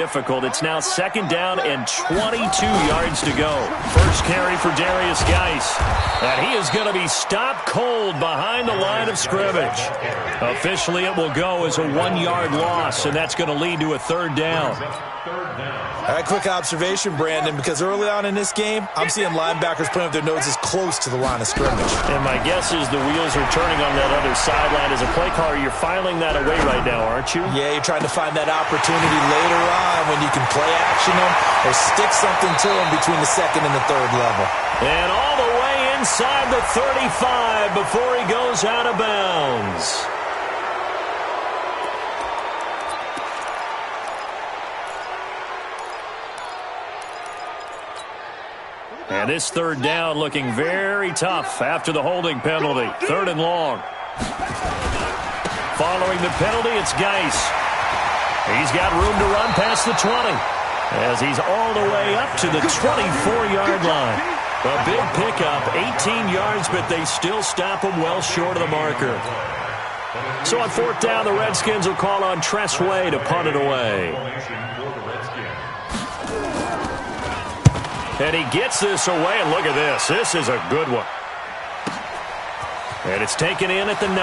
difficult. It's now 2nd down and 22 yards to go. First carry for Darius Geis. And he is going to be stopped cold behind the line of scrimmage. Officially, it will go as a 1-yard loss, and that's going to lead to a 3rd down. All right, quick observation, Brandon, because early on in this game, I'm seeing linebackers putting up their noses close to the line of scrimmage. And my guess is the wheels are turning on that other sideline. As a play caller, you're filing that away right now, aren't you? Yeah, you're trying to find that opportunity later on when you can play action them or stick something to them between the 2nd and the 3rd level. And all the way inside the 35 before he goes out of bounds. And this 3rd down looking very tough after the holding penalty. 3rd and long. Following the penalty, it's Geis. He's got room to run past the 20 as he's all the way up to the 24-yard line. A big pickup, 18 yards, but they still stop him well short of the marker. So on 4th down, the Redskins will call on Tressway to punt it away. And he gets this away, and look at this. This is a good one. And it's taken in at the 9.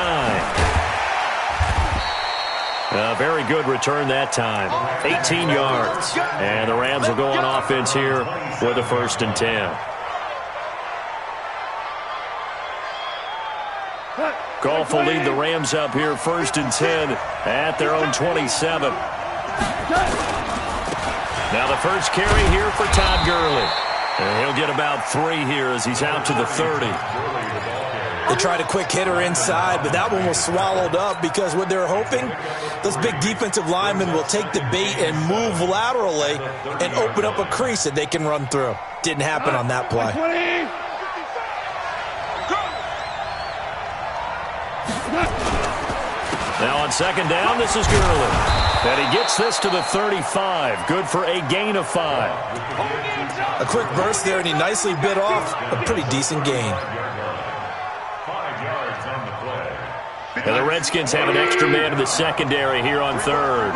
A very good return that time. 18 yards. And the Rams will go on offense here with a 1st and 10. Goff will lead the Rams up here 1st and 10 at their own 27. Now the first carry here for Todd Gurley. And he'll get about 3 here as he's out to the 30. They tried a quick hitter inside, but that one was swallowed up because what they're hoping, those big defensive linemen will take the bait and move laterally and open up a crease that they can run through. Didn't happen on that play. Now on 2nd down, this is Gurley. And he gets this to the 35. Good for a gain of 5. A quick burst there, and he nicely bit off a pretty decent gain. And the Redskins have an extra man in the secondary here on 3rd.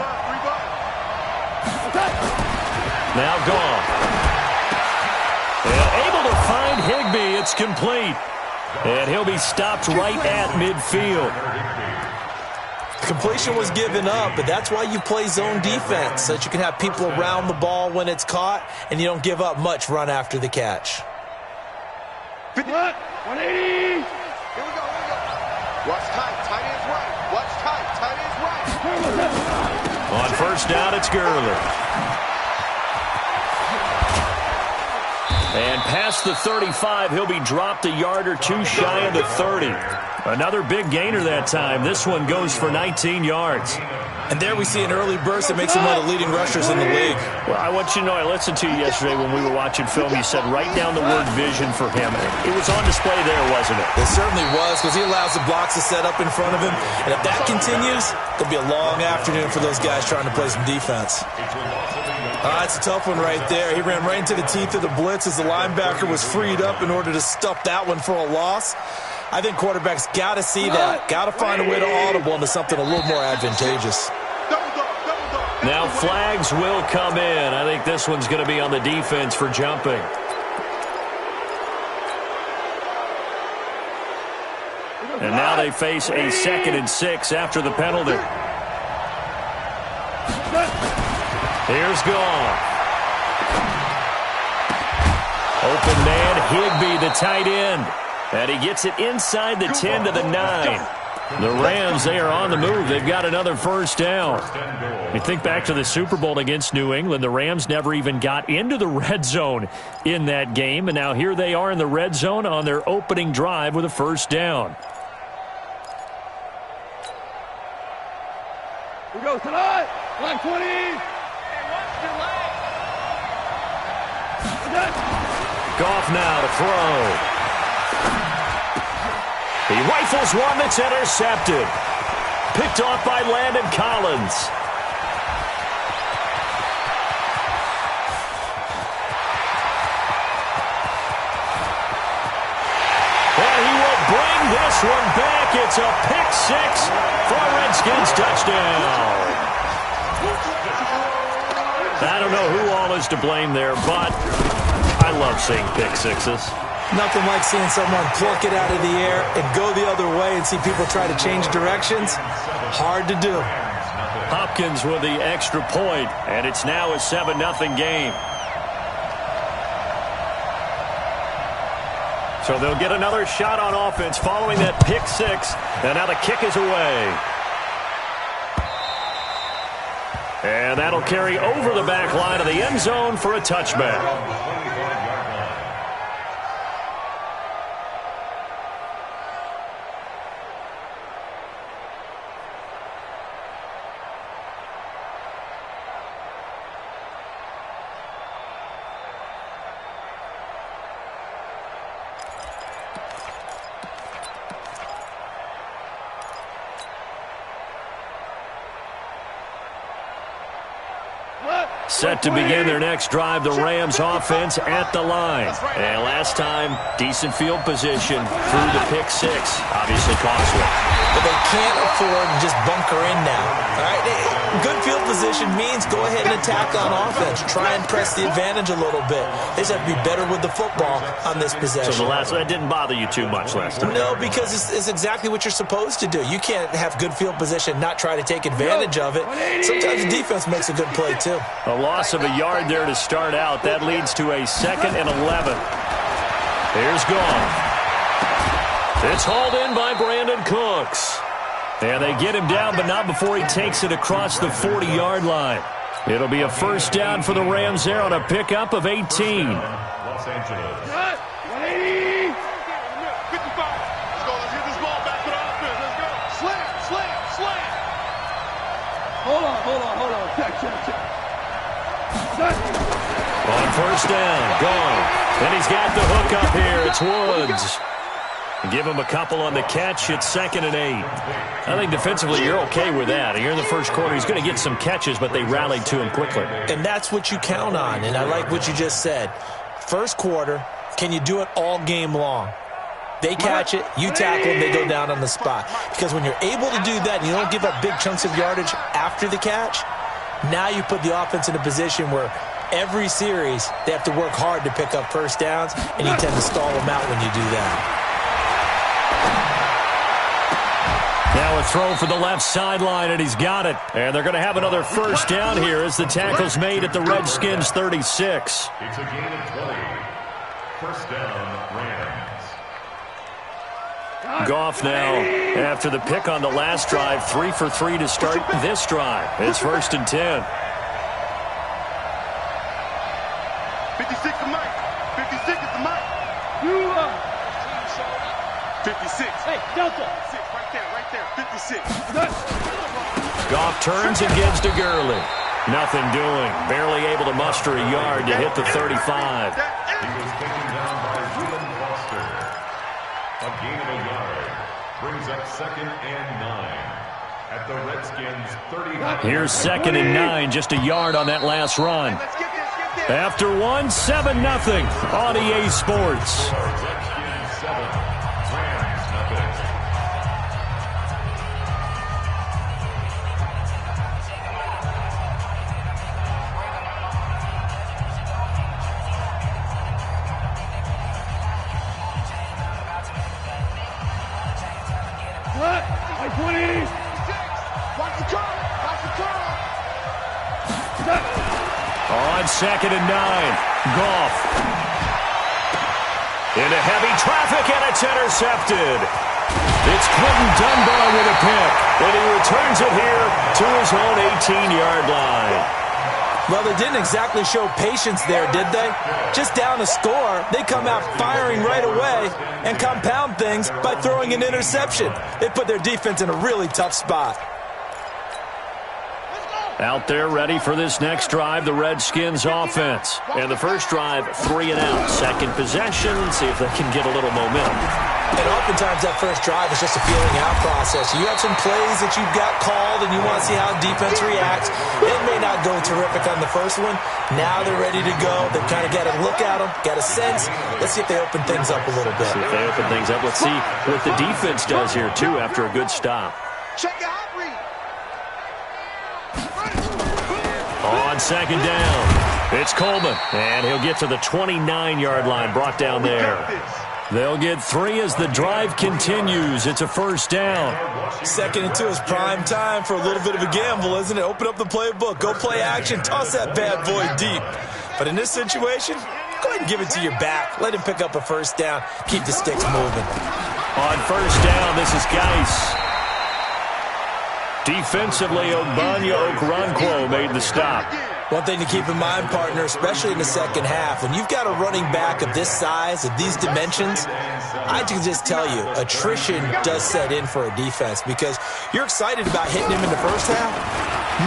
Now Goff. And able to find Higbee. It's complete. And he'll be stopped right at midfield. Completion was given up, but that's why you play zone defense, so that you can have people around the ball when it's caught, and you don't give up much run after the catch. 180. Here we go. Watch tight. Tight ends right. Watch tight. Tight ends right. On 1st down, it's Gurley. And past the 35, he'll be dropped a yard or 2 shy of the 30. Another big gainer that time. This one goes for 19 yards. And there we see an early burst that makes him one of the leading rushers in the league. Well, I want you to know, I listened to you yesterday when we were watching film. You said write down the word vision for him. It was on display there, wasn't it? It certainly was, because he allows the blocks to set up in front of him. And if that continues, it'll be a long afternoon for those guys trying to play some defense. It's a tough one right there. He ran right into the teeth of the blitz as the linebacker was freed up in order to stuff that one for a loss. I think quarterbacks got to see that. Got to find a way to audible into something a little more advantageous. Now flags will come in. I think this one's going to be on the defense for jumping. And now they face a 2nd and 6 after the penalty. Here's Goff. Open man, Higbee, the tight end. And he gets it inside the 10 to the 9. The Rams, they are on the move. They've got another 1st down. You think back to the Super Bowl against New England. The Rams never even got into the red zone in that game. And now here they are in the red zone on their opening drive with a 1st down. We go tonight. 120. Goff now to throw. He rifles one that's intercepted. Picked off by Landon Collins. And he will bring this one back. It's a pick 6 for a Redskins touchdown. I don't know who all is to blame there, but I love seeing pick sixes. Nothing like seeing someone pluck it out of the air and go the other way and see people try to change directions. Hard to do. Hopkins with the extra point, and it's now a 7-0 game. So they'll get another shot on offense following that pick six, and now the kick is away. And that'll carry over the back line of the end zone for a touchback. Set to begin their next drive, the Rams offense at the line. And last time, decent field position through the pick six. Obviously costly. But they can't afford to just bunker in now. All right? Good field position means go ahead and attack on offense. Try and press the advantage a little bit. They just have to be better with the football on this possession. So that didn't bother you too much last time? No, because it's exactly what you're supposed to do. You can't have good field position, not try to take advantage of it. Sometimes the defense makes a good play, too. A loss of a yard there to start out. That leads to a 2nd and 11. Here's Goff. It's hauled in by Brandon Cooks. And they get him down, but not before he takes it across the 40-yard line. It'll be a first down for the Rams there on a pickup of 18. Los Angeles. 180. 55. Let's go. Let's get this ball back to the offense. Let's go. Slam. Hold on. Check. On first down, gone. And he's got the hook up here. It's Woods. Give him a couple on the catch. It's 2nd and 8. I think defensively you're okay with that. Here in the first quarter, he's going to get some catches, but they rallied to him quickly. And that's what you count on, and I like what you just said. First quarter, can you do it all game long? They catch it, you tackle them, they go down on the spot. Because when you're able to do that and you don't give up big chunks of yardage after the catch, now you put the offense in a position where every series they have to work hard to pick up first downs, and you tend to stall them out when you do that. Now a throw for the left sideline, and he's got it. And they're going to have another first down here as the tackle's made at the Redskins 36. It's a gain of 20. First down, Rams. Goff now, after the pick on the last drive, 3 for 3 to start this drive. It's 1st and 10. 56 to Mike. 56 is the Mike. 56. Hey, Delta. Right there. 56. Goff turns and gives to Gurley. Nothing doing. Barely able to muster a yard to hit the 35. He was taken down by William Foster. A gain of a yard brings up 2nd and 9 at the Redskins 30. Here's 2nd and 9, just a yard on that last run. After 7-0 on EA Sports. Redskins 7, Rams nothing. On 2nd and 9, Goff. Into heavy traffic, and it's intercepted. It's Quentin Dunbar with a pick, and he returns it here to his own 18-yard line. Well, they didn't exactly show patience there, did they? Just down a score, they come out firing right away and compound things by throwing an interception. They put their defense in a really tough spot. Out there ready for this next drive, the Redskins offense. And the first drive, 3 and out. Second possession, see if they can get a little momentum. And oftentimes that first drive is just a feeling out process. You have some plays that you've got called and you want to see how defense reacts. It may not go terrific on the first one. Now they're ready to go. They've kind of got to look at them, got a sense. Let's see if they open things up a little bit. See if they open things up. Let's see what the defense does here, too, after a good stop. Check it out, read. On second down. It's Coleman, and he'll get to the 29-yard line, brought down there. They'll get 3 as the drive continues. It's a first down. 2nd and 2 is prime time for a little bit of a gamble, isn't it? Open up the playbook, go play action, toss that bad boy deep. But in this situation, go ahead and give it to your back. Let him pick up a first down. Keep the sticks moving. On first down, this is Geis. Defensively, Ogbanya Okoronkwo made the stop. One thing to keep in mind, partner, especially in the second half, when you've got a running back of this size, of these dimensions, I can just tell you, attrition does set in for a defense because you're excited about hitting him in the first half.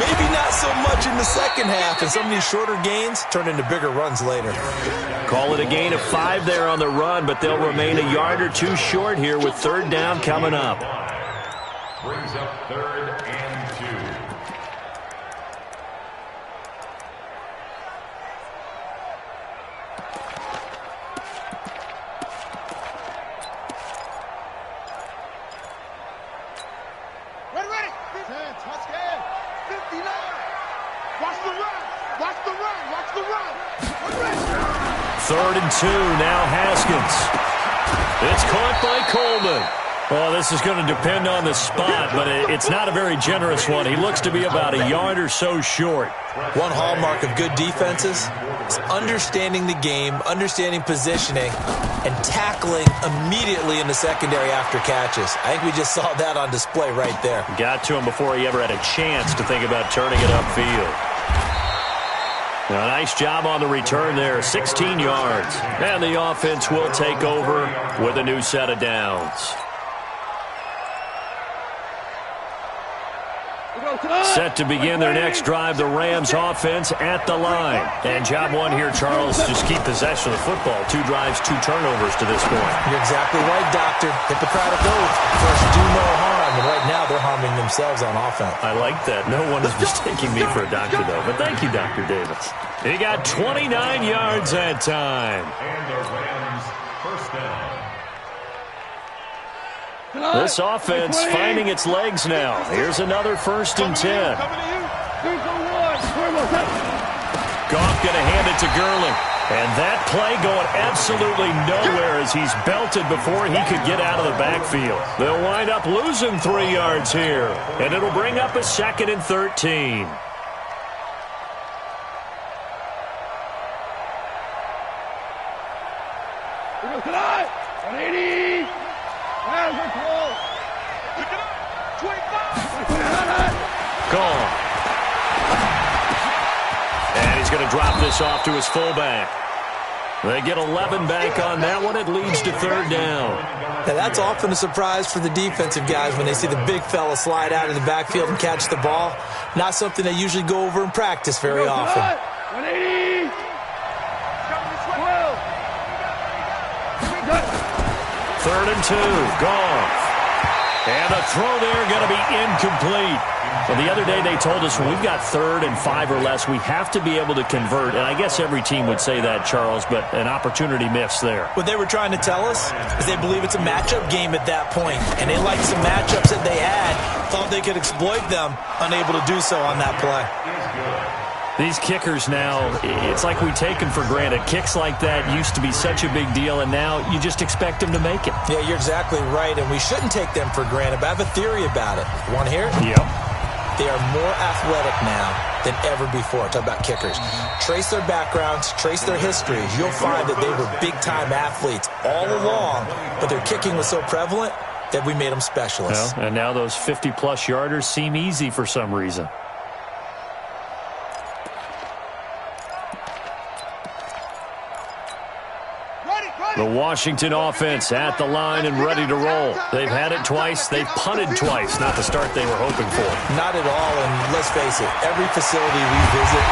Maybe not so much in the second half, and some of these shorter gains turn into bigger runs later. Call it a gain of 5 there on the run, but they'll remain a yard or 2 short here with third down coming up. Brings up 3rd and 2. Ready. 10, touchdown. 59. Watch the run. Watch the run. Watch the run. 3rd and 2, now Haskins. It's caught by Coleman. Well, this is going to depend on the spot, but it's not a very generous one. He looks to be about a yard or so short. One hallmark of good defenses is understanding the game, understanding positioning, and tackling immediately in the secondary after catches. I think we just saw that on display right there. Got to him before he ever had a chance to think about turning it upfield. A nice job on the return there, 16 yards. And the offense will take over with a new set of downs. Set to begin their next drive, the Rams offense at the line. And job one here, Charles, just keep possession of the football. 2 drives, 2 turnovers to this point. You're exactly right, Doctor. Hippocratic oath. First, do no harm. And right now, they're harming themselves on offense. I like that. No one is mistaking me for a doctor, though. But thank you, Dr. Davis. He got 29 yards that time. And the Rams first down. This offense finding its legs now. Here's another 1st and 10. Goff going to hand it to Gurley. And that play going absolutely nowhere as he's belted before he could get out of the backfield. They'll wind up losing 3 yards here. And it'll bring up a 2nd and 13. Gone. And he's going to drop this off to his fullback. They get 11 back on that one. It leads to 3rd down. Now, that's often a surprise for the defensive guys when they see the big fella slide out of the backfield and catch the ball. Not something they usually go over in practice very often. 180. 3rd and 2. Goff. And the throw there going to be incomplete. Well, the other day they told us when we've got 3rd and 5 or less, we have to be able to convert. And I guess every team would say that, Charles, but an opportunity missed there. What they were trying to tell us is they believe it's a matchup game at that point. And they liked some matchups that they had, thought they could exploit them, unable to do so on that play. These kickers now, it's like we take them for granted. Kicks like that used to be such a big deal, and now you just expect them to make it. Yeah, you're exactly right, and we shouldn't take them for granted, but I have a theory about it. You want to hear it? Yep. They are more athletic now than ever before. Talk about kickers. Trace their backgrounds, trace their histories. You'll find that they were big-time athletes all along, but their kicking was so prevalent that we made them specialists. Well, and now those 50-plus yarders seem easy for some reason. The Washington offense at the line and ready to roll. They've had it twice. They've punted twice. Not the start they were hoping for. Not at all, and let's face it, every facility we visit,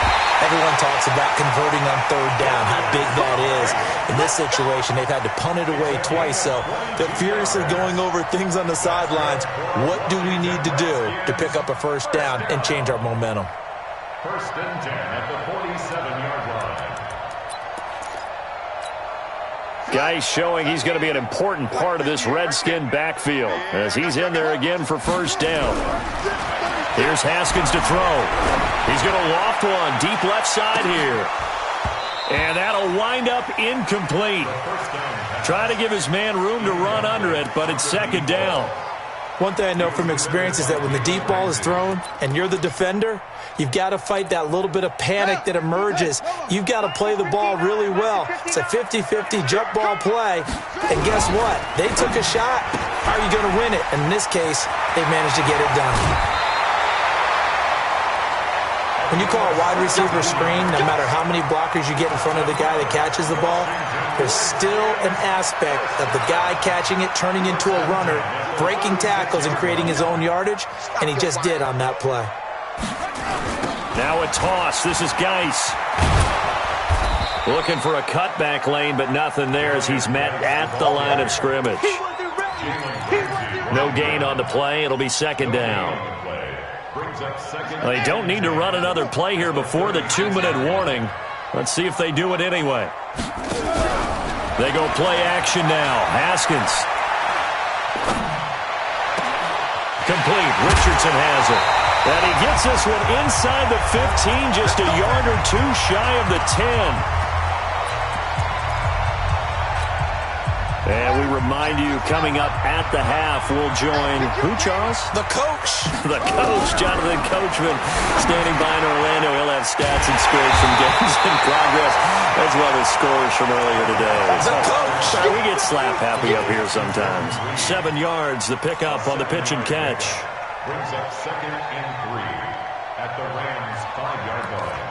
everyone talks about converting on 3rd down, how big that is. In this situation, they've had to punt it away twice, so they're furiously going over things on the sidelines. What do we need to do to pick up a 1st down and change our momentum? 1st and 10 at the 47-yard line. Geis showing he's going to be an important part of this Redskin backfield as he's in there again for 1st down. Here's Haskins to throw. He's going to loft one deep left side here. And that'll wind up incomplete. Try to give his man room to run under it, but it's second down. One thing I know from experience is that when the deep ball is thrown and you're the defender, you've got to fight that little bit of panic that emerges. You've got to play the ball really well. It's a 50-50 jump ball play. And guess what? They took a shot. How are you going to win it? And in this case, they managed to get it done. When you call a wide receiver screen, no matter how many blockers you get in front of the guy that catches the ball, there's still an aspect of the guy catching it, turning into a runner, breaking tackles and creating his own yardage, and he just did on that play. Now a toss. This is Geis. Looking for a cutback lane, but nothing there as he's met at the line of scrimmage. No gain on the play. It'll be second down. They don't need to run another play here before the 2-minute warning. Let's see if they do it anyway. They go play action now. Haskins. Complete. Richardson has it. And he gets this one inside the 15, just a yard or two shy of the 10. And we remind you, coming up at the half, we'll join who, Charles? The coach. The coach, Jonathan Coachman, standing by in Orlando. He'll have stats and scores from games in progress, as well as scores from earlier today. The coach. We get slap happy up here sometimes. 7 yards, the pickup on the pitch and catch. Brings up 2nd and 3 at the Rams' 5-yard line.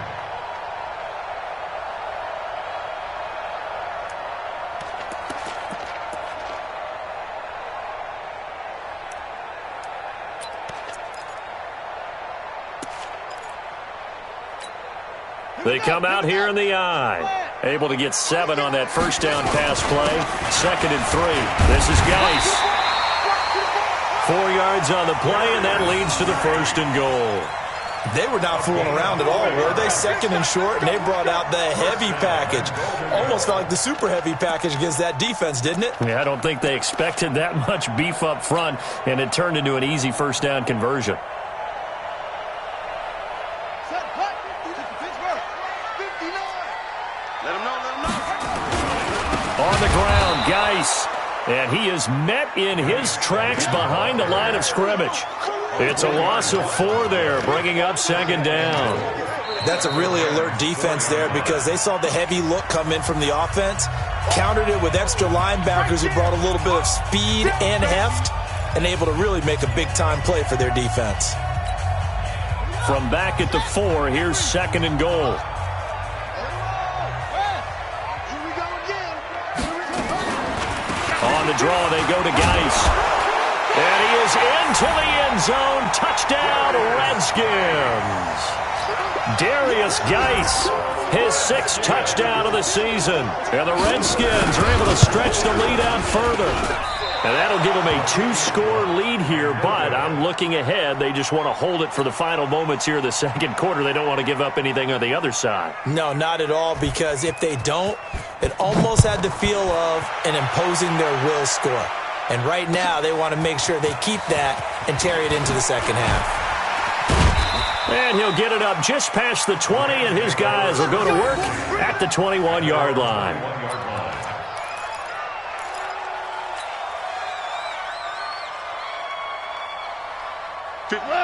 They come out here in the eye. Able to get 7 on that first down pass play. 2nd and 3. This is Geis. 4 yards on the play, and that leads to the 1st and goal. They were not fooling around at all, were they? 2nd and short, and they brought out the heavy package. Almost felt like the super heavy package against that defense, didn't it? Yeah, I don't think they expected that much beef up front, and it turned into an easy first down conversion. On the ground, Geis. And he is met in his tracks behind the line of scrimmage. It's a loss of 4 there, bringing up 2nd down. That's a really alert defense there because they saw the heavy look come in from the offense, countered it with extra linebackers who brought a little bit of speed and heft, and able to really make a big-time play for their defense. From back at the 4, here's 2nd and goal. On the draw, they go to Geis. And he is into the end zone. Touchdown, Redskins. Darius Geis, his 6th touchdown of the season. And the Redskins are able to stretch the lead out further. And that'll give them a 2-score lead here, but I'm looking ahead. They just want to hold it for the final moments here in the 2nd quarter. They don't want to give up anything on the other side. No, not at all, because if they don't, it almost had the feel of an imposing their will score. And right now, they want to make sure they keep that and carry it into the 2nd half. And he'll get it up just past the 20, and his guys will go to work at the 21-yard line.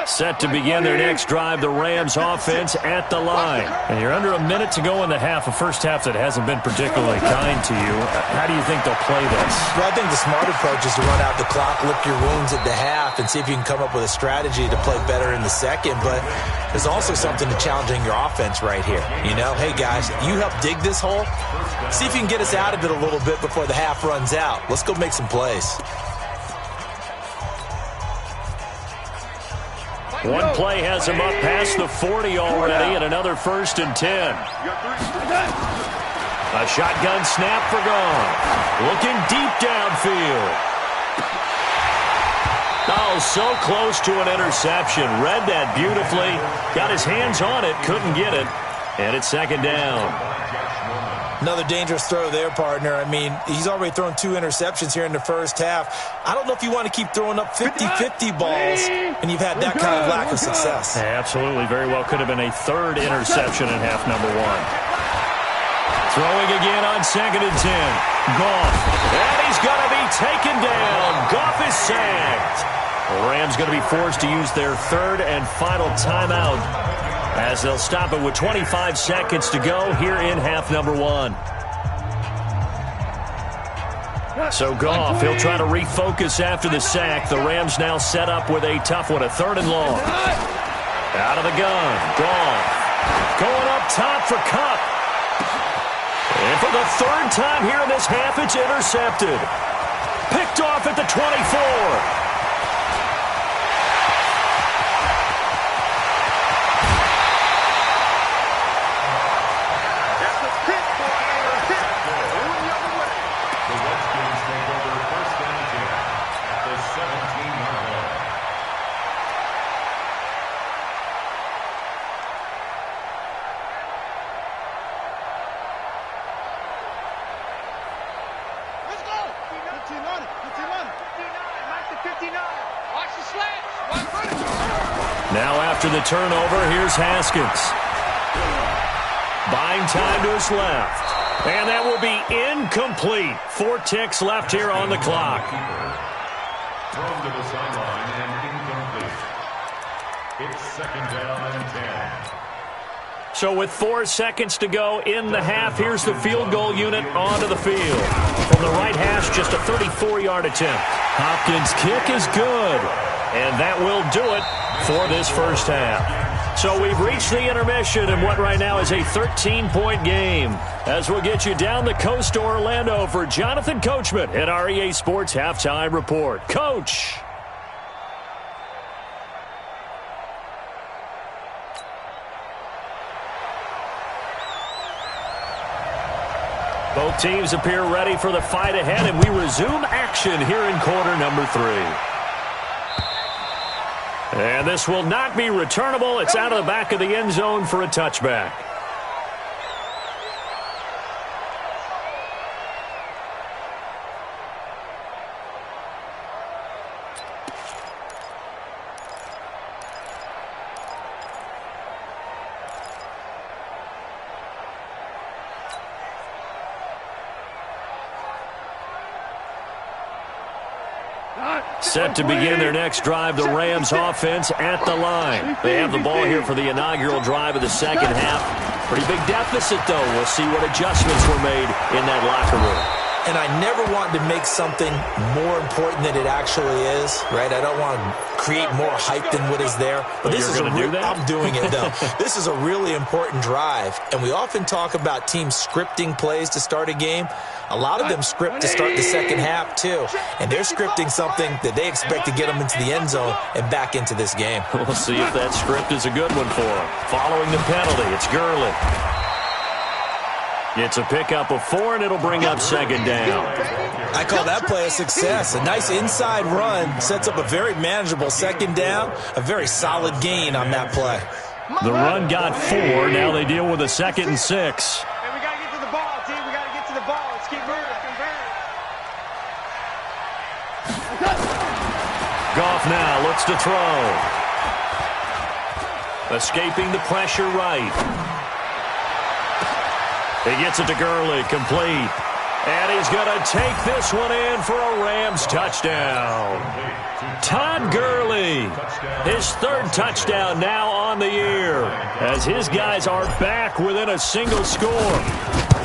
Set to begin their next drive, the Rams offense at the line. And you're under a minute to go in the half, a first half that hasn't been particularly kind to you. How do you think they'll play this? Well, I think the smart approach is to run out the clock, lick your wounds at the half, and see if you can come up with a strategy to play better in the 2nd. But there's also something to challenging your offense right here. You know, hey, guys, you help dig this hole. See if you can get us out of it a little bit before the half runs out. Let's go make some plays. One play has him up past the 40 already, and another 1st and 10. A shotgun snap for gone. Looking deep downfield. Oh, so close to an interception. Read that beautifully. Got his hands on it, couldn't get it. And it's 2nd down. Another dangerous throw there, partner. I mean, he's already thrown 2 interceptions here in the first half. I don't know if you want to keep throwing up 50-50 balls and you've had that kind of lack of success. Yeah, absolutely. Very well could have been a 3rd interception in half number 1. Throwing again on 2nd and 10. Goff. And he's going to be taken down. Goff is sacked. The Rams going to be forced to use their 3rd and final timeout, as they'll stop it with 25 seconds to go here in half number 1. So Goff, he'll try to refocus after the sack. The Rams now set up with a tough one, a 3rd and long. Out of the gun, Goff. Going up top for Kupp. And for the 3rd time here in this half, it's intercepted. Picked off at the 24. Now after the turnover, here's Haskins. Buying time to his left. And that will be incomplete. 4 ticks left here on the clock. Thrown to the sideline and incomplete. It's 2nd down and 10. So with 4 seconds to go in the half, here's the field goal unit onto the field. From the right hash, just a 34-yard attempt. Hopkins' kick is good. And that will do it for this first half. So we've reached the intermission in what right now is a 13-point game, as we'll get you down the coast to Orlando for Jonathan Coachman at our EA Sports Halftime Report. Coach. Both teams appear ready for the fight ahead, and we resume action here in quarter number 3. And this will not be returnable. It's out of the back of the end zone for a touchback. Set to begin their next drive, the Rams offense at the line. They have the ball here for the inaugural drive of the second half. Pretty big deficit, though. We'll see what adjustments were made in that locker room. And I never want to make something more important than it actually is, right? I don't want to create more hype than what is there. But this is I'm doing it, though. This is a really important drive. And we often talk about teams scripting plays to start a game. A lot of them script to start the second half, too. And they're scripting something that they expect to get them into the end zone and back into this game. We'll see if that script is a good one for them. Following the penalty, it's Gurley. It's a pickup of 4, and it'll bring up 2nd down. I call that play a success. A nice inside run sets up a very manageable 2nd down. A very solid gain on that play. The run got 4. Now they deal with a 2nd and 6. Hey, we got to get to the ball, team. We got to get to the ball. Let's keep moving. Goff now looks to throw. Escaping the pressure right. He gets it to Gurley, complete. And he's going to take this one in for a Rams touchdown. Todd Gurley, his 3rd touchdown now on the year, as his guys are back within a single score.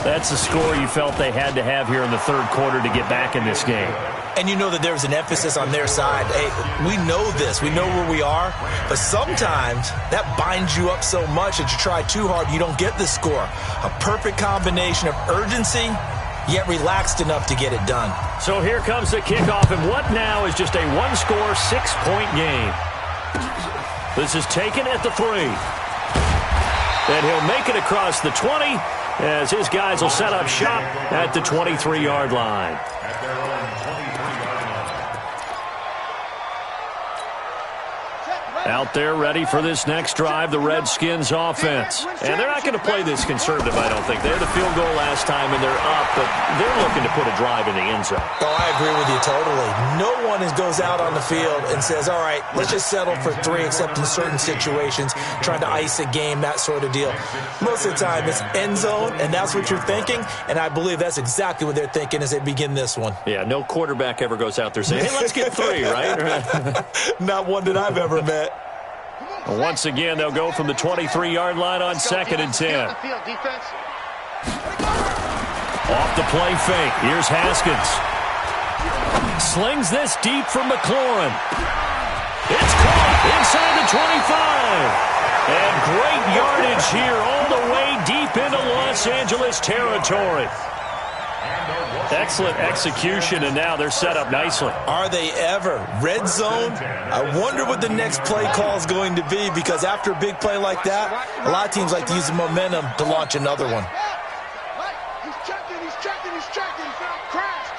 That's the score you felt they had to have here in the 3rd quarter to get back in this game. And you know that there's an emphasis on their side. Hey, we know this. We know where we are. But sometimes that binds you up so much that you try too hard, you don't get the score. A perfect combination of urgency, yet relaxed enough to get it done. So here comes the kickoff, and what now is just a 1-score, 6-point game. This is taken at the 3. And he'll make it across the 20, as his guys will set up shop at the 23-yard line. At their own 23-yard line. Out there ready for this next drive, the Redskins offense. And they're not going to play this conservative, I don't think. They had the field goal last time, and they're up, but they're looking to put a drive in the end zone. Oh, I agree with you totally. No one goes out on the field and says, all right, let's just settle for 3, except in certain situations, trying to ice a game, that sort of deal. Most of the time, it's end zone, and that's what you're thinking, and I believe that's exactly what they're thinking as they begin this one. Yeah, no quarterback ever goes out there saying, hey, let's get 3, right? Not one that I've ever met. Once again, they'll go from the 23-yard line on 2nd and 10. Off the play fake. Here's Haskins. Slings this deep from McLaurin. It's caught inside the 25. And great yardage here all the way deep into Los Angeles territory. Excellent execution, and now they're set up nicely. Are they ever? Red zone? I wonder what the next play call is going to be, because after a big play like that, a lot of teams like to use the momentum to launch another one. He's checking. Crash.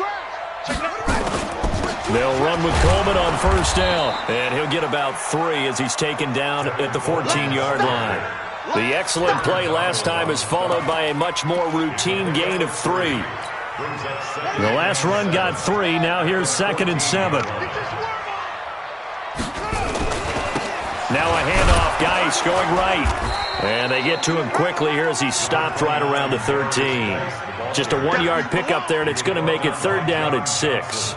They'll run with Coleman on 1st down, and he'll get about 3 as he's taken down at the 14-yard line. The excellent play last time is followed by a much more routine gain of 3. The last run got 3. Now here's 2nd and 7. Now a handoff. Geis going right. And they get to him quickly here as he stopped right around the 13. Just a 1-yard pickup there, and it's going to make it 3rd down at 6.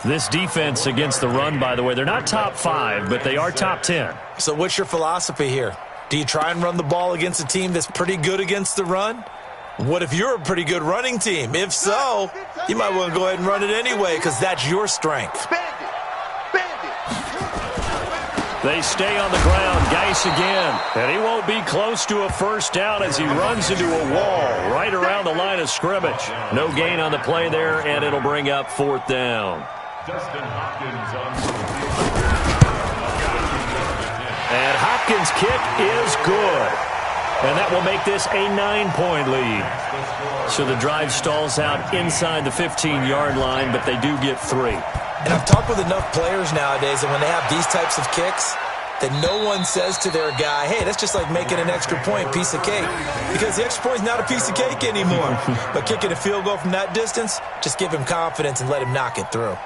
This defense against the run, by the way, they're not top 5, but they are top 10. So what's your philosophy here? Do you try and run the ball against a team that's pretty good against the run? What if you're a pretty good running team? If so, you might want to go ahead and run it anyway, because that's your strength. They stay on the ground. Geis again. And he won't be close to a 1st down as he runs into a wall right around the line of scrimmage. No gain on the play there, and it'll bring up 4th down. And Hopkins' kick is good. And that will make this a 9-point lead. So the drive stalls out inside the 15-yard line, but they do get 3. And I've talked with enough players nowadays that when they have these types of kicks, that no one says to their guy, hey, that's just like making an extra point, piece of cake. Because the extra point is not a piece of cake anymore. But kicking a field goal from that distance, just give him confidence and let him knock it through.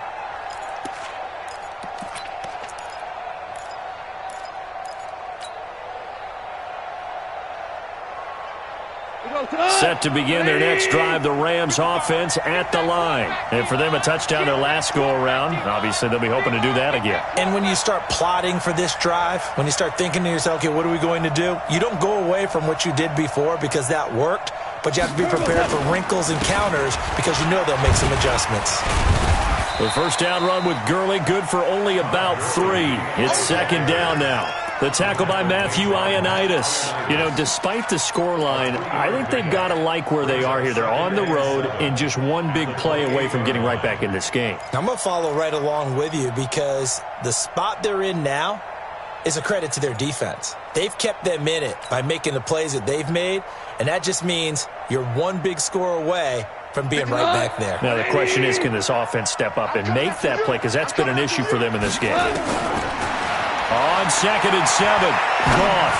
Set to begin their next drive, the Rams offense at the line. And for them, a touchdown their last go-around. Obviously, they'll be hoping to do that again. And when you start plotting for this drive, when you start thinking to yourself, okay, what are we going to do? You don't go away from what you did before because that worked, but you have to be prepared for wrinkles and counters because you know they'll make some adjustments. The 1st down run with Gurley, good for only about 3. It's 2nd down now. The tackle by Matthew Ioannidis. You know, despite the scoreline, I think they've got to like where they are here. They're on the road and just one big play away from getting right back in this game. I'm going to follow right along with you because the spot they're in now is a credit to their defense. They've kept them in it by making the plays that they've made, and that just means you're one big score away from being right back there. Now, the question is, can this offense step up and make that play? Because that's been an issue for them in this game. On 2nd and 7, Goff.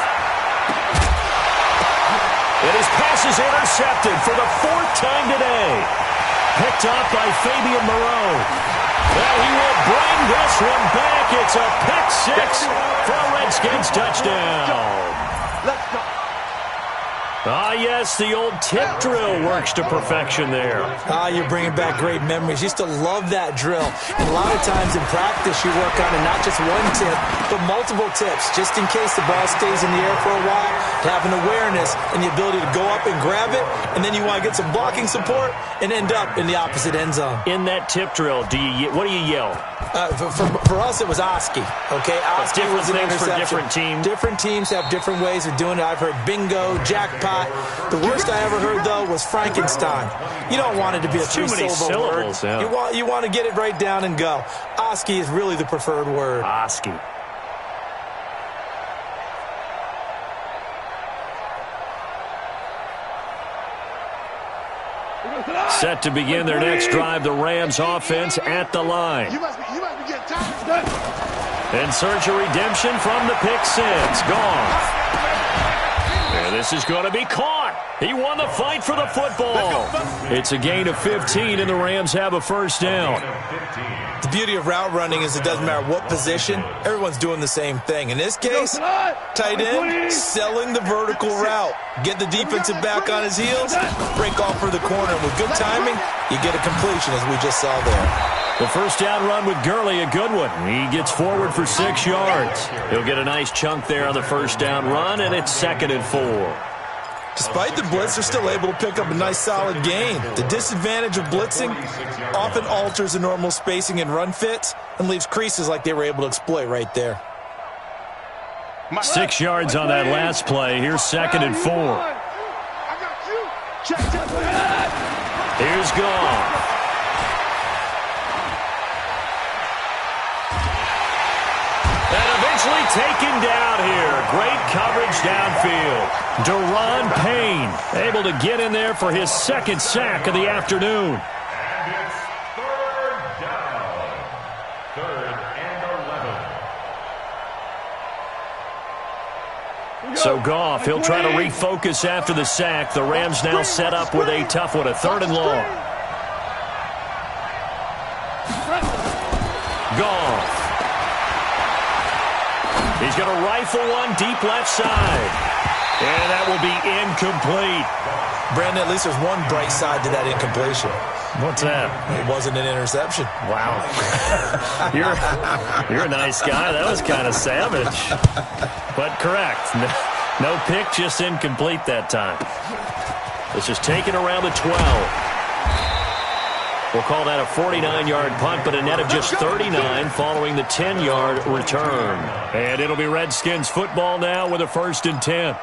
And his pass is intercepted for the 4th time today. Picked off by Fabian Moreau. And he will bring this one back. It's a pick 6 for a Redskins touchdown. Let's go. Ah, yes, the old tip drill works to perfection there. You're bringing back great memories. Used to love that drill. And a lot of times in practice, you work on it, not just one tip, but multiple tips, just in case the ball stays in the air for a while, to have an awareness and the ability to go up and grab it, and then you want to get some blocking support and end up in the opposite end zone. In that tip drill, what do you yell? For us, it was Oski. Okay, Oski was an interception. For different teams. Different teams have different ways of doing it. I've heard bingo, jackpot. The worst I ever heard, though, was Frankenstein. You don't want it to be a three-syllable word. Yeah. You want to get it right down and go. Oski is really the preferred word. Oski. Set to begin their next drive, the Rams offense at the line. You must be getting tired. In search of redemption from the pick six. Gone. And this is going to be caught. He won the fight for the football. It's a gain of 15, and the Rams have a first down. The beauty of route running is it doesn't matter what position. Everyone's doing the same thing. In this case, tight end, selling the vertical route. Get the defensive back on his heels, break off for the corner. And with good timing, you get a completion, as we just saw there. The first down run with Gurley, a good one. He gets forward for 6 yards. He'll get a nice chunk there on the first down run, and it's 2nd and 4. Despite the blitz, they're still able to pick up a nice solid gain. The disadvantage of blitzing often alters the normal spacing and run fits and leaves creases like they were able to exploit right there. 6 yards on that last play. Here's 2nd and 4. Here's Goff. And eventually taken down here. Great coverage downfield. Deron Payne able to get in there for his 2nd sack of the afternoon. And it's 3rd down. 3rd and 11. So Goff, he'll try to refocus after the sack. The Rams now set up with a tough one, a 3rd and long. Goff. He's going to rifle one deep left side. And that will be incomplete. Brandon, at least there's one bright side to that incompletion. What's that? It wasn't an interception. Wow. You're a nice guy. That was kind of savage. But correct. No pick, just incomplete that time. This is taken around the 12. We'll call that a 49-yard punt, but a net of just 39 following the 10-yard return. And it'll be Redskins football now with a 1st and 10.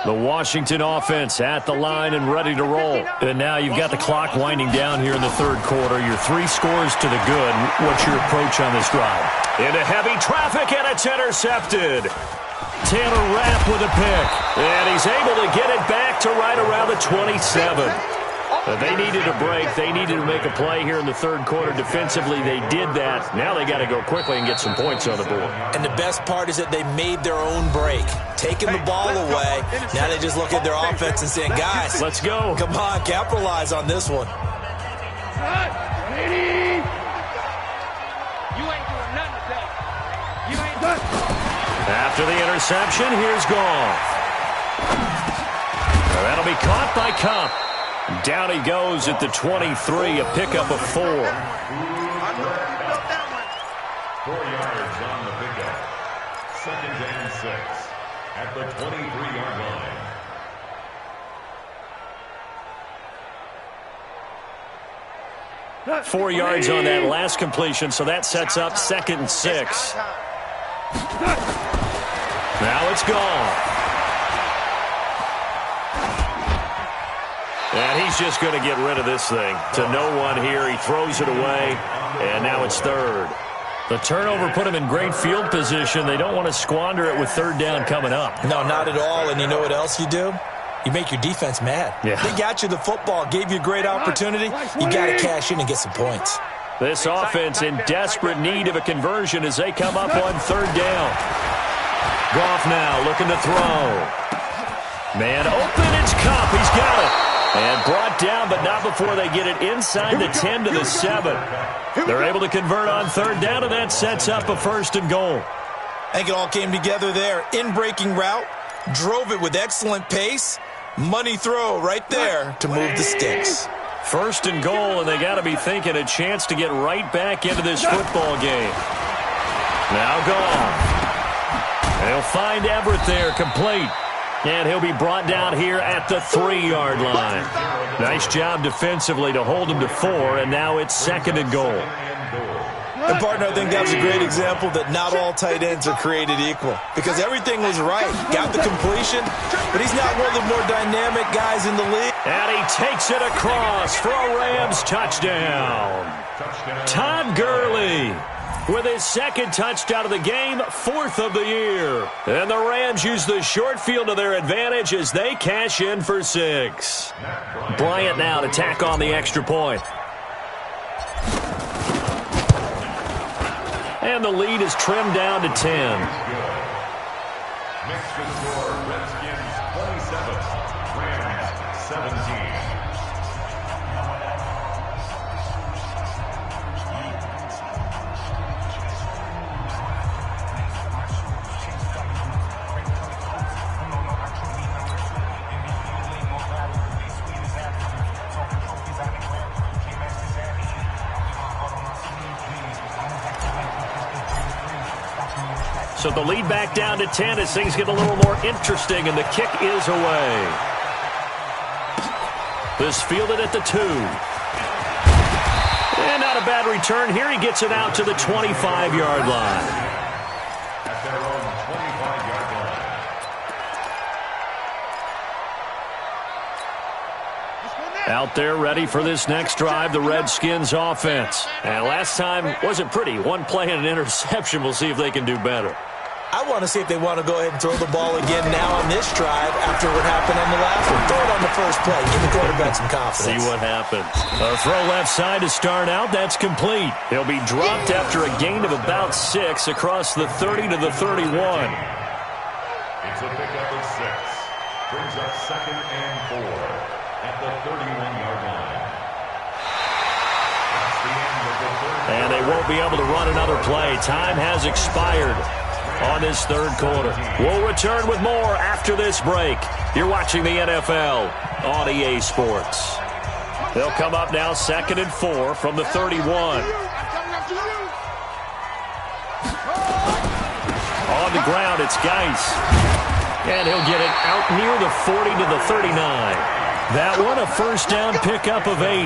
The Washington offense at the line and ready to roll. And now you've got the clock winding down here in the 3rd quarter. You're 3 scores to the good. What's your approach on this drive? Into heavy traffic, and it's intercepted. Taylor Rapp with a pick. And he's able to get it back to right around the 27. They needed a break. They needed to make a play here in the 3rd quarter. Defensively, they did that. Now they got to go quickly and get some points on the board. And the best part is that they made their own break. Taking the ball away. Now they just look at their offense and saying, guys, let's go. Come on, capitalize on this one. After the interception, here's Goff. That'll be caught by Kupp. Down he goes at the 23, a pickup of 4. 4 yards on the pickup. 2nd and 6 at the 23-yard line. 4 yards on that last completion, so that sets up 2nd and 6. Now it's Goff. And he's just going to get rid of this thing. To no one here. He throws it away, and now it's 3rd. The turnover put him in great field position. They don't want to squander it with 3rd down coming up. No, not at all. And you know what else you do? You make your defense mad. Yeah. They got you the football, gave you a great opportunity. You got to cash in and get some points. This offense in desperate need of a conversion as they come up on 3rd down. Goff now looking to throw. Man open, it's Kupp. He's got it. And brought down, but not before they get it inside the 10 to the 7. They're able to convert on 3rd down, and that sets up a 1st and goal. I think it all came together there. In-breaking route, drove it with excellent pace. Money throw right there to move the sticks. 1st and goal, and they got to be thinking a chance to get right back into this football game. Now Goff. They'll find Everett there, complete. And he'll be brought down here at the 3-yard line. Nice job defensively to hold him to 4, and now it's 2nd and goal. And, partner, I think that was a great example that not all tight ends are created equal. Because everything was right. Got the completion, but he's not one of the more dynamic guys in the league. And he takes it across for a Rams touchdown. Todd Gurley. with his second touchdown of the game, 4th of the year. And the Rams use the short field to their advantage as they cash in for 6. Bryant now to tack on the extra point. And the lead is trimmed down to 10. Makes the score Redskins 27, Rams 17. So the lead back down to 10 as things get a little more interesting, and the kick is away. This fielded at the 2. And not a bad return here. He gets it out to the 25-yard line. At their own 25-yard line. Out there ready for this next drive, the Redskins offense. And last time wasn't pretty. One play and an interception. We'll see if they can do better. I want to see if they want to go ahead and throw the ball again now on this drive after what happened on the last one. Throw it on the first play. Give the quarterback some confidence. See what happens. A throw left side to start out. That's complete. He'll be dropped after a gain of about 6 across the 30 to the 31. It's a pickup of 6. Brings up 2nd and 4 at the 31-yard line. That's the end of the third. And they won't be able to run another play. Time has expired on this third quarter. We'll return with more after this break. You're watching the NFL on EA Sports. They'll come up now 2nd and 4 from the 31. On the ground, it's Geis. And he'll get it out near the 40 to the 39. That one, a first down pickup of 8.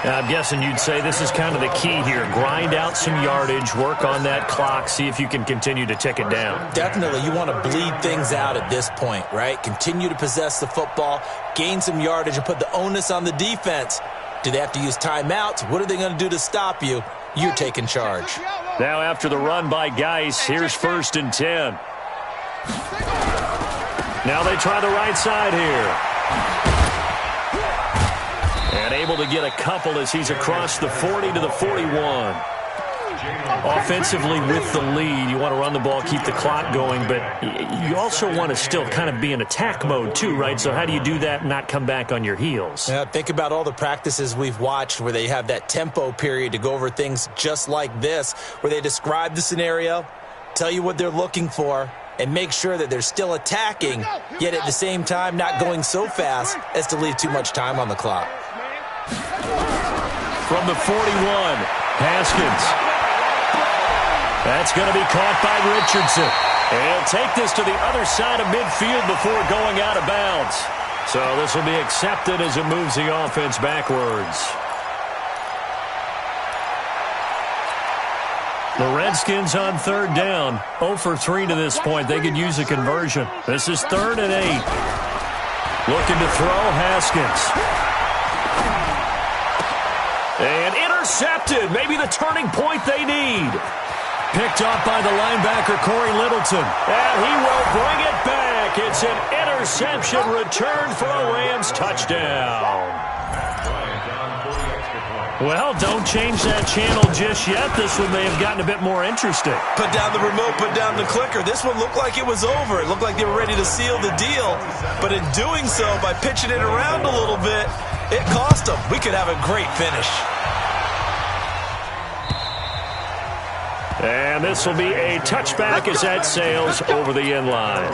I'm guessing you'd say this is kind of the key here. Grind out some yardage, work on that clock, see if you can continue to tick it down. Definitely. You want to bleed things out at this point, right? Continue to possess the football, gain some yardage, and put the onus on the defense. Do they have to use timeouts? What are they going to do to stop you? You're taking charge. Now after the run by Geis, here's 1st and 10. Now they try the right side here. And able to get a couple as he's across the 40 to the 41. Offensively with the lead, you want to run the ball, keep the clock going, but you also want to still kind of be in attack mode too, right? So how do you do that and not come back on your heels? Yeah, think about all the practices we've watched where they have that tempo period to go over things just like this, where they describe the scenario, tell you what they're looking for, and make sure that they're still attacking, yet at the same time not going so fast as to leave too much time on the clock. From the 41, Haskins. That's going to be caught by Richardson. And he'll take this to the other side of midfield before going out of bounds. So this will be accepted as it moves the offense backwards. The Redskins on 3rd down, 0 for 3 to this point. They could use a conversion. This is 3rd and 8. Looking to throw, Haskins. And intercepted. Maybe the turning point they need. Picked off by the linebacker, Corey Littleton. And he will bring it back. It's an interception return for a Rams touchdown. Well, don't change that channel just yet. This one may have gotten a bit more interesting. Put down the remote, put down the clicker. This one looked like it was over. It looked like they were ready to seal the deal. But in doing so, by pitching it around a little bit, it cost them. We could have a great finish. And this will be a touchback as that sails over the end line.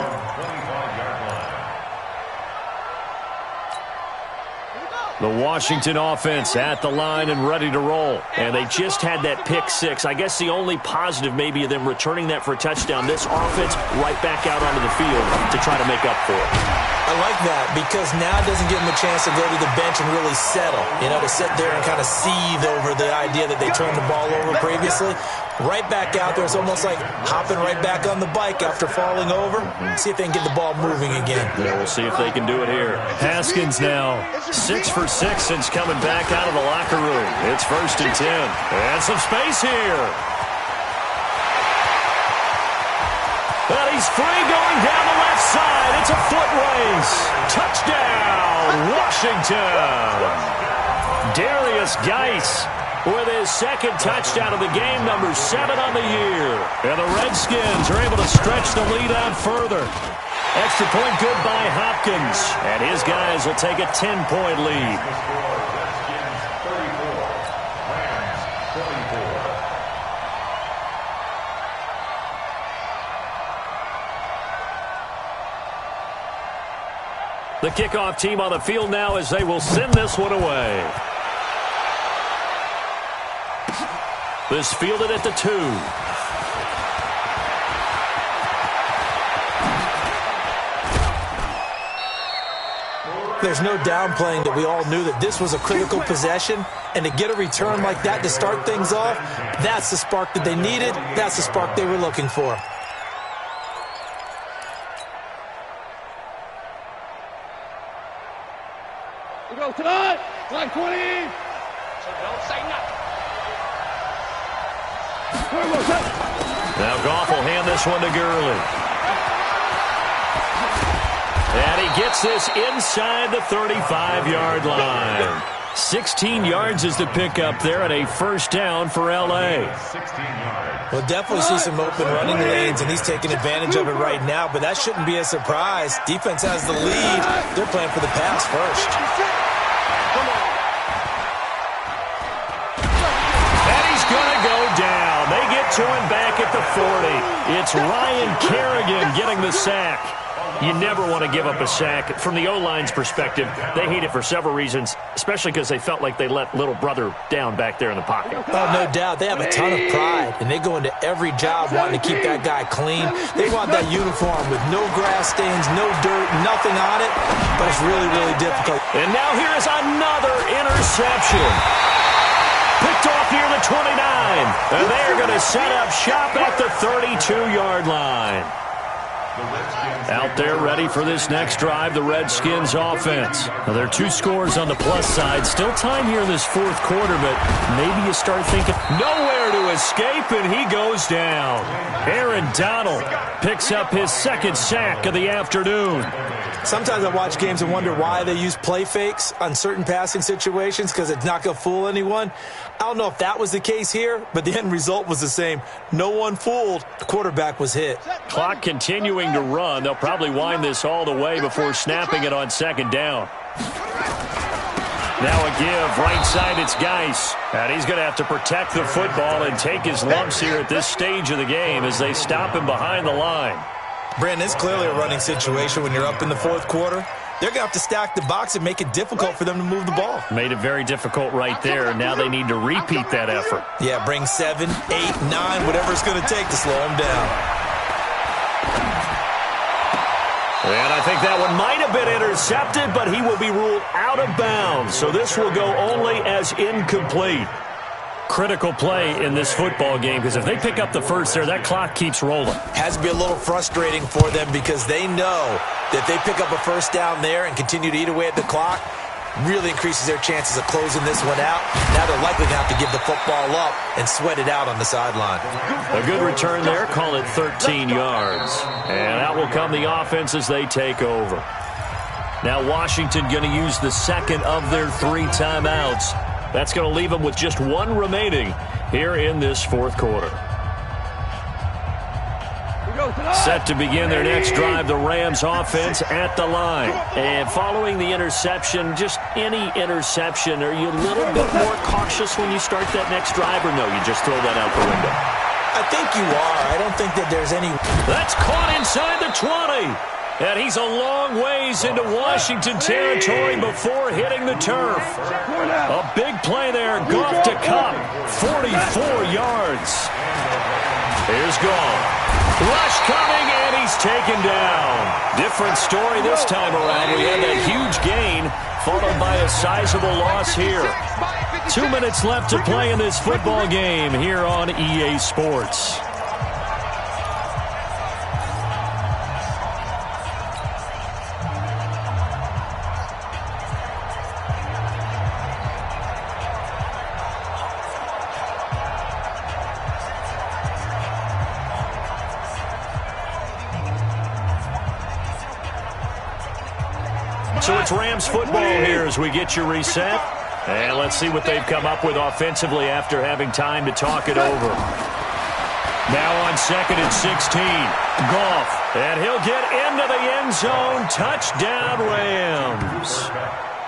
The Washington offense at the line and ready to roll. And they just had that pick 6. I guess the only positive maybe of them returning that for a touchdown. This offense right back out onto the field to try to make up for it. I like that because now it doesn't give them a chance to go to the bench and really settle. You know, to sit there and kind of seethe over the idea that they turned the ball over previously. Right back out there. It's almost like hopping right back on the bike after falling over. See if they can get the ball moving again. Yeah, we'll see if they can do it here. Haskins now 6 for 6 since coming back out of the locker room. It's 1st and 10. And some space here. He's free going down the left side. It's a foot race. Touchdown, Washington. Darius Geis with his second touchdown of the game, number 7 on the year. And the Redskins are able to stretch the lead out further. Extra point good by Hopkins. And his guys will take a 10-point lead. Redskins 34, Rams 24. The kickoff team on the field now as they will send this one away. This fielded at the 2. There's no downplaying that we all knew that this was a critical possession, and to get a return like that to start things off, that's the spark that they needed. That's the spark they were looking for. We go tonight. Line 20. So don't say nothing. Now Goff will hand this one to Gurley. And he gets this inside the 35-yard line. 16 yards is the pickup there and a first down for L.A. 16 yards. We'll definitely see some open running lanes, and he's taking advantage of it right now, but that shouldn't be a surprise. Defense has the lead. They're playing for the pass first. And he's going to go down. They get to him back at the 40. It's Ryan Kerrigan getting the sack. You never want to give up a sack. From the O-line's perspective, they hate it for several reasons, especially because they felt like they let little brother down back there in the pocket. Oh, no doubt. They have a ton of pride, and they go into every job wanting to keep that guy clean. They want that uniform with no grass stains, no dirt, nothing on it, but it's really, really difficult. And now here is another interception. Picked off near the 29, and they are going to set up shop at the 32-yard line. Out there ready for this next drive, the Redskins offense. Now, there are 2 scores on the plus side. Still time here in this fourth quarter, but maybe you start thinking nowhere to escape, and he goes down. Aaron Donald picks up his second sack of the afternoon. Sometimes I watch games and wonder why they use play fakes on certain passing situations, because it's not going to fool anyone. I don't know if that was the case here, but the end result was the same. No one fooled. The quarterback was hit. Clock continuing to run. They'll probably wind this all the way before snapping it on second down. Now a give. Right side, it's Geis. And he's going to have to protect the football and take his lumps here at this stage of the game as they stop him behind the line. Brandon, it's clearly a running situation when you're up in the fourth quarter. They're going to have to stack the box and make it difficult for them to move the ball. Made it very difficult right there. Now they need to repeat that effort. Yeah, bring 7, 8, 9, whatever it's going to take to slow them down. And I think that one might have been intercepted, but he will be ruled out of bounds. So this will go only as incomplete. Critical play in this football game, because if they pick up the first there, that clock keeps rolling. Has to be a little frustrating for them because they know that if they pick up a first down there and continue to eat away at the clock, really increases their chances of closing this one out. Now they're likely going to have to give the football up and sweat it out on the sideline. A good return there, call it 13 yards. And out will come the offense as they take over. Now Washington going to use the second of their 3 timeouts. That's going to leave them with just 1 remaining here in this fourth quarter. Set to begin their next drive, the Rams offense at the line. And following the interception, just any interception, are you a little bit more cautious when you start that next drive, or no, you just throw that out the window? I think you are. I don't think that there's any... That's caught inside the 20. And he's a long ways into Washington territory before hitting the turf. A big play there. Goff to Cup. 44 yards. Here's Goff. Rush coming, and he's taken down. Different story this time around. We had that huge gain, followed by a sizable loss here. 2 minutes left to play in this football game here on EA Sports. So it's Rams football here as we get you reset. And let's see what they've come up with offensively after having time to talk it over. Now on 2nd and 16. Goff. And he'll get into the end zone. Touchdown, Rams.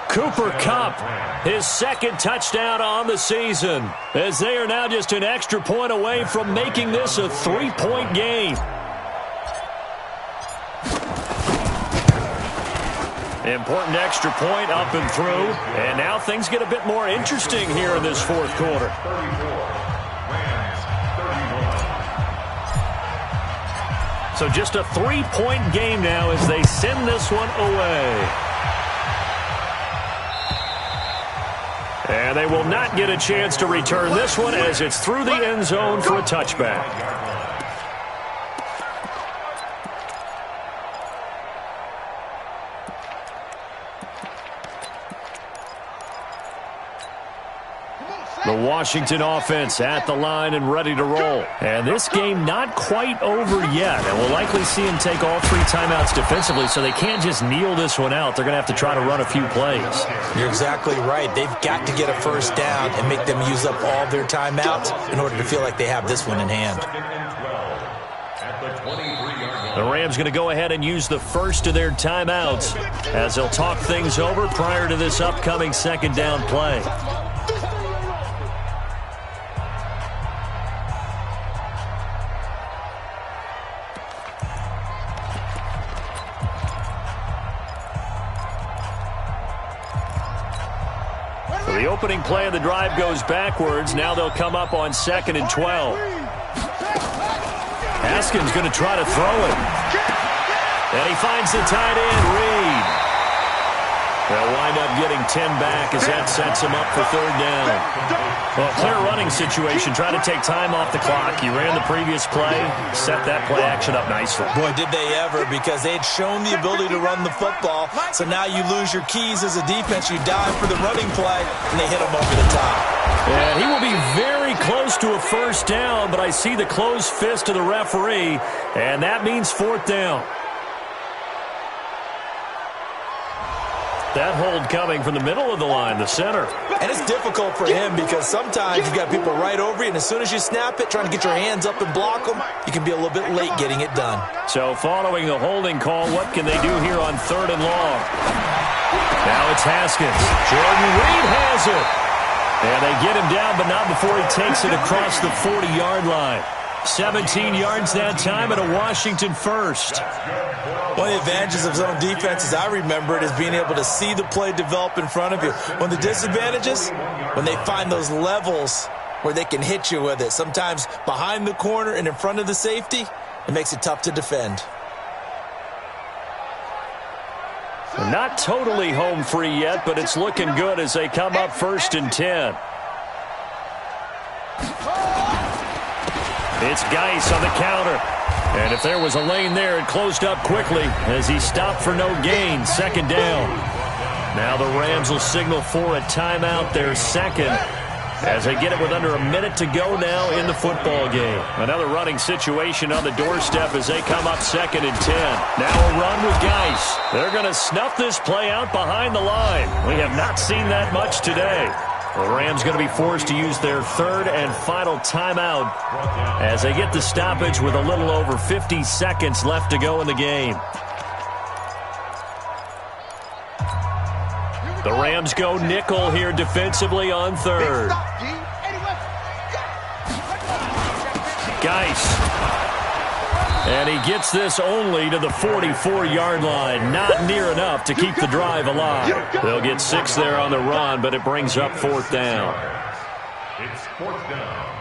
Cooper Kupp, his 2nd touchdown on the season, as they are now just an extra point away from making this a 3-point game. Important extra point up and through. And now things get a bit more interesting here in this 4th quarter. So just a 3-point game now as they send this one away. And they will not get a chance to return this one as it's through the end zone for a touchback. The Washington offense at the line and ready to roll. And this game not quite over yet. And we'll likely see them take all 3 timeouts defensively, so they can't just kneel this one out. They're going to have to try to run a few plays. You're exactly right. They've got to get a first down and make them use up all their timeouts in order to feel like they have this one in hand. The Rams going to go ahead and use the first of their timeouts as they'll talk things over prior to this upcoming 2nd down play. The opening play of the drive goes backwards. Now they'll come up on 2nd and 12. Haskins going to try to throw it. And he finds the tight end, Reed. They'll wind up getting 10 back as that sets him up for 3rd down. Well, clear running situation. Try to take time off the clock. You ran the previous play, set that play action up nicely. Boy, did they ever, because they had shown the ability to run the football. So now you lose your keys as a defense. You dive for the running play, and they hit him over the top. And he will be very close to a first down, but I see the closed fist of the referee, and that means 4th down. That hold coming from the middle of the line, the center. And it's difficult for him because sometimes you got people right over you, and as soon as you snap it, trying to get your hands up and block them, you can be a little bit late getting it done. So following the holding call, what can they do here on 3rd and long? Now it's Haskins. Jordan Reed has it. And they get him down, but not before he takes it across the 40-yard line. 17 yards that time and a Washington first. One of the advantages of zone defense, as I remember it, is being able to see the play develop in front of you. One of the disadvantages, when they find those levels where they can hit you with it. Sometimes behind the corner and in front of the safety, it makes it tough to defend. They're not totally home free yet, but it's looking good as they come up 1st and 10. It's Geis on the counter. And if there was a lane there, it closed up quickly as he stopped for no gain. 2nd down. Now the Rams will signal for a timeout, their 2nd, as they get it with under a minute to go now in the football game. Another running situation on the doorstep as they come up 2nd and 10. Now a run with Geis. They're going to snuff this play out behind the line. We have not seen that much today. The Rams going to be forced to use their 3rd and final timeout as they get the stoppage with a little over 50 seconds left to go in the game. The Rams go nickel here defensively on 3rd. Geis. And he gets this only to the 44-yard line. Not near enough to keep the drive alive. They'll get 6 there on the run, but it brings up 4th down. It's 4th down.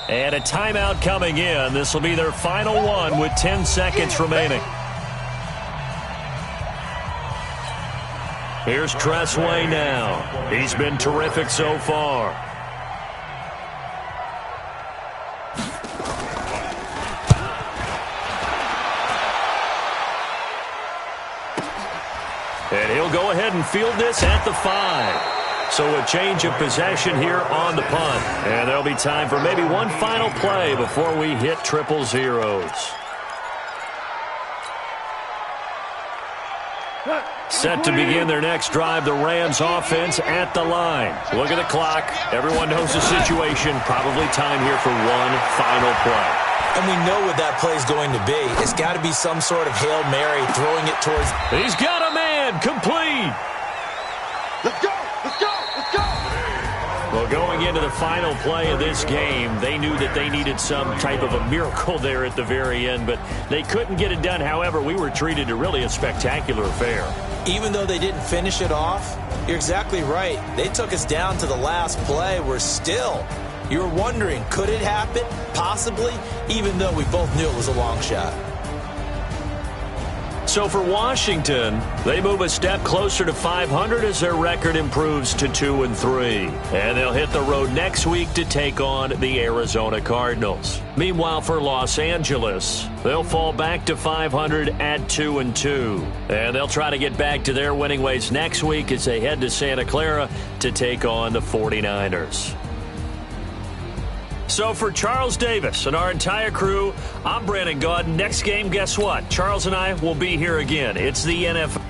And a timeout coming in. This will be their final one with 10 seconds remaining. Here's Tressway now. He's been terrific so far. And he'll go ahead and field this at the 5. So a change of possession here on the punt. And there'll be time for maybe one final play before we hit triple zeros. Set to begin their next drive, the Rams offense at the line. Look at the clock. Everyone knows the situation. Probably time here for one final play. And we know what that play is going to be. It's got to be some sort of Hail Mary, throwing it towards... He's got a man, complete. Let's go, let's go, let's go. Well, going into the final play of this game, they knew that they needed some type of a miracle there at the very end, but they couldn't get it done. However, we were treated to really a spectacular affair. Even though they didn't finish it off, you're exactly right. They took us down to the last play. We're still... You were wondering, could it happen? Possibly, even though we both knew it was a long shot. So for Washington, they move a step closer to 500 as their record improves to 2-3. And they'll hit the road next week to take on the Arizona Cardinals. Meanwhile, for Los Angeles, they'll fall back to 500 at 2-2. And they'll try to get back to their winning ways next week as they head to Santa Clara to take on the 49ers. So for Charles Davis and our entire crew, I'm Brandon Gaudin. Next game, guess what? Charles and I will be here again. It's the NFL.